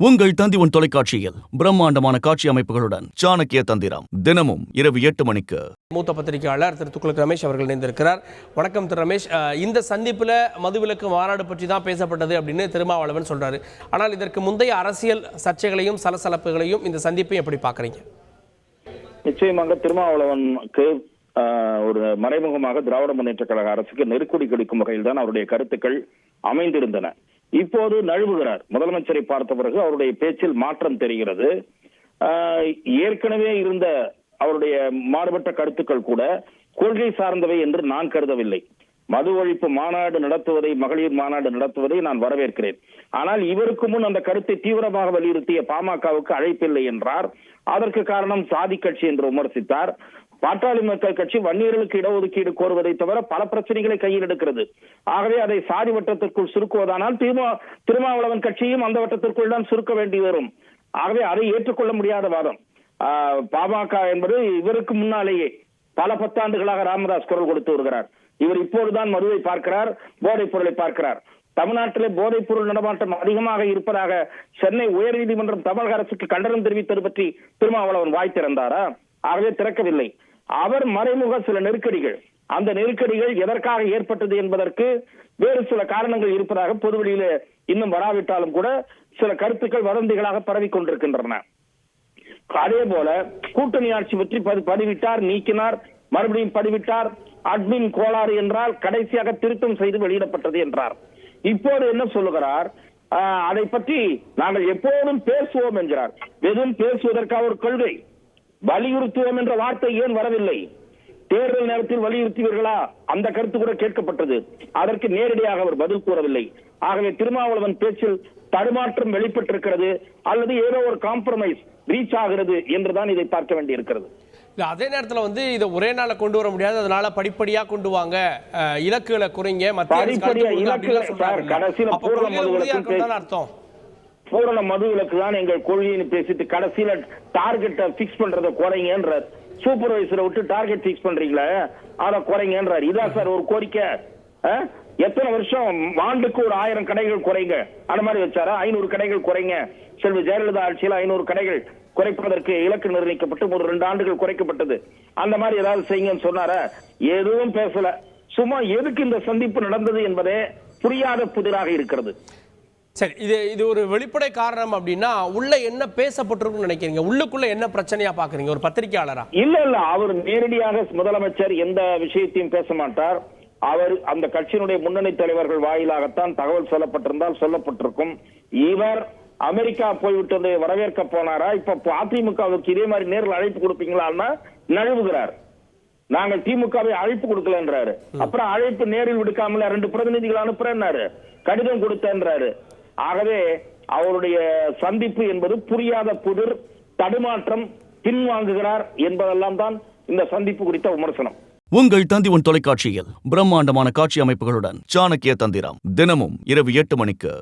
உங்கள் தந்தி தொலைக்காட்சியில் பிரம்மாண்டமான காட்சி அமைப்புகளுடன் சாணக்கிய தந்திரம் தினமும் இரவு 8 மணிக்கு. மூத்த பத்திரிகையாளர் திரு துக்ளக் ரமேஷ் அவர்கள் இணைந்திருக்கிறார். வணக்கம் திரு ரமேஷ். இந்த சந்திப்பில் மதுவிலக்கு மாநாடு பற்றி தான் பேசப்பட்டது அப்படின்னு திருமாவளவன் சொல்றாரு. ஆனால் இதற்கு முந்தைய அரசியல் சர்ச்சைகளையும் சலசலப்புகளையும் இந்த சந்திப்பை எப்படி பார்க்குறீங்க? நிச்சயமாக திருமாவளவனுக்கு ஒரு மறைமுகமாக திராவிட முன்னேற்ற கழக அரசுக்கு நெருக்கடி கிடைக்கும் வகையில் தான் அவருடைய கருத்துக்கள் அமைந்திருந்தன. இப்போது நழுவுகிறார். முதலமைச்சரை பார்த்த பிறகு அவருடைய பேச்சில் மாற்றம் தெரிகிறது. ஏற்கனவே இருந்த அவருடைய மாறுபட்ட கருத்துக்கள் கூட கொள்கை சார்ந்தவை என்று நான் கருதவில்லை. மது ஒழிப்பு மாநாடு நடத்துவதை, மகளிர் மாநாடு நடத்துவதை நான் வரவேற்கிறேன். ஆனால் இவருக்கு முன் அந்த கருத்தை தீவிரமாக வலியுறுத்திய பாமகவுக்கு அழைப்பில்லை என்றார். அதற்கு காரணம் சாதி கட்சி என்று விமர்சித்தார். பாட்டாளி மக்கள் கட்சி வன்னியர்களுக்கு இடஒதுக்கீடு கோருவதை தவிர பல பிரச்சனைகளை கையில் எடுக்கிறது. ஆகவே அதை சாதி வட்டத்திற்குள் சுருக்குவதானால் திருமாவளவன் கட்சியும் அந்த வட்டத்திற்குள் தான் சுருக்க வேண்டி வரும். ஆகவே அதை ஏற்றுக்கொள்ள முடியாத வாதம். பாமக என்பது இவருக்கு முன்னாலேயே பல பத்தாண்டுகளாக ராமதாஸ் குரல் கொடுத்து வருகிறார். இவர் இப்போதுதான் மதுவை பார்க்கிறார், போதைப் பொருளை பார்க்கிறார். தமிழ்நாட்டிலே போதைப் பொருள் நடமாட்டம் அதிகமாக இருப்பதாக சென்னை உயர்நீதிமன்றம் தமிழக அரசுக்கு கண்டனம் தெரிவித்தது பற்றி திருமாவளவன் வாய் திறந்தாரா? ஆகவே திறக்கவில்லை. அவர் மறைமுக சில நெருக்கடிகள், அந்த நெருக்கடிகள் எதற்காக ஏற்பட்டது என்பதற்கு வேறு சில காரணங்கள் இருப்பதாக பொதுவெளியில இன்னும் வராவிட்டாலும் கூட சில கருத்துக்கள் வதந்திகளாக பரவி கொண்டிருக்கின்றன. அதே போல கூட்டணி ஆட்சி பற்றி பதிவிட்டார், நீக்கினார், மறுபடியும் பதிவிட்டார். அட்மின் கோளாறு என்றால் கடைசியாக திருத்தம் செய்து வெளியிடப்பட்டது என்றார். இப்போது என்ன சொல்லுகிறார்? அதை பற்றி நாங்கள் எப்போதும் பேசுவோம் என்கிறார். எதுவும் பேசுவதற்காக ஒரு கொள்கை, வலியுறுத்துவோம் என்ற வார்த்தை ஏன் வரவில்லை? தேர்தல் நேரத்தில் வலியுறுத்துவீர்களா? அந்த கருத்து கூட கேட்கப்பட்டது. அதற்கு நேரடியாக அவர் பதில் கூறவில்லை. ஆகவே திருமாவளவன் பேச்சில் தடுமாற்றம் வெளிப்பட்டிருக்கிறது, அல்லது ஏதோ ஒரு காம்ப்ரமைஸ் ரீச் ஆகிறது என்றுதான் இதை பார்க்க வேண்டி இருக்கிறது. அதே நேரத்தில் இதை ஒரே நாள கொண்டு வர முடியாது. அதனால படிப்படியா கொண்டு வாங்க, இலக்குகளை குறைங்க, கடைசியில அர்த்தம் பூரண மது விலக்கு தான் எங்கள் கொள்கைன்னு பேசிட்டு கடைசியில டார்கெட்டை பிக்ஸ் பண்றதை குறைங்கன்ற, சூப்பர்வைசரை விட்டு டார்கெட் பிக்ஸ் பண்றீங்களா அதை குறைங்கன்றார். இதான் சார் ஒரு கோரிக்கை. எத்தனை வருஷம் ஆண்டுக்கு ஒரு 1000 கடைகள் குறைங்க அந்த மாதிரி வச்சாரா? 500 கடைகள் குறைங்க. செல்வி ஜெயலலிதா ஆட்சியில் 500 கடைகள் குறைப்பதற்கு இலக்கு நிர்ணயிக்கப்பட்டு ஒரு 2 ஆண்டுகள் குறைக்கப்பட்டது. அந்த மாதிரி ஏதாவது செய்யுங்கன்னு சொன்னாரா? எதுவும் பேசல. சும்மா எதுக்கு இந்த சந்திப்பு நடந்தது என்பதே புரியாத புதிராக இருக்கிறது. சரி, இது ஒரு வெளிப்படை காரணம் அப்படின்னா உள்ள என்ன பேசப்பட்டிருக்குன்னு நினைக்கிறீங்க? உள்ளுக்குள்ள என்ன பிரச்சனையா பாக்குறீங்க ஒரு பத்திரிகையாளரா? இல்ல அவர் நேரடியாக முதலமைச்சர் எந்த விஷயத்தையும் பேச மாட்டார். அவர் அந்த கட்சியினுடைய முன்னணி தலைவர்கள் வாயிலாகத்தான் தகவல் சொல்லப்பட்டிருந்தால் சொல்லப்பட்டிருக்கும். இவர் அமெரிக்கா போய்விட்டதை வரவேற்க போனாரா? இப்ப அதிமுகவுக்கு இதே மாதிரி நேரில் அழைப்பு கொடுப்பீங்களான்னா நழுவுகிறார். நாங்கள் திமுகவை அழைப்பு கொடுக்கலன்றாரு. அப்புறம் அழைப்பு நேரில் விடுக்காமல 2 பிரதிநிதிகள் அனுப்புறேன்னாரு, கடிதம் கொடுத்தன்றாரு. ஆகவே அவருடைய சந்திப்பு என்பது புரியாத புதிர், தடுமாற்றம், பின்வாங்குகிறார் என்பதெல்லாம் தான் இந்த சந்திப்பு குறித்த விமர்சனம். உங்கள் தந்தி தொலைக்காட்சியில் பிரம்மாண்டமான காட்சி அமைப்புகளுடன் சாணக்கிய தந்திரம் தினமும் இரவு 8 மணிக்கு.